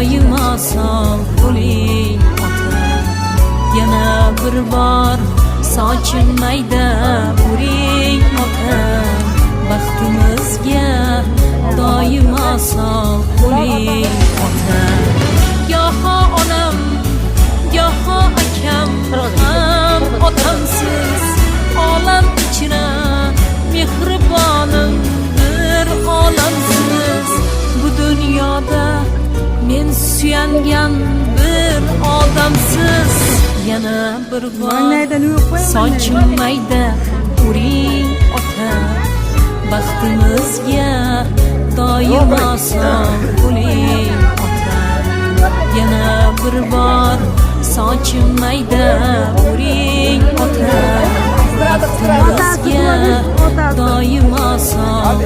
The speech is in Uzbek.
doimo sog' bo'ling ota. Yana bir bor sochim mayda uring ota. Baxtimizga doimo sog' bo'ling ota. Goho onam, goho akam ham otamsiz. Olam ichra mehribonim bir olamsiz. Bu dunyoda men suyangan bir odamsiz. Yana bir bor sochim mayda uring ota. Baxtimizga doimo sog' bo'ling ota. Yana bir bor sochim mayda uring ota. Baxtimizga doimo sog'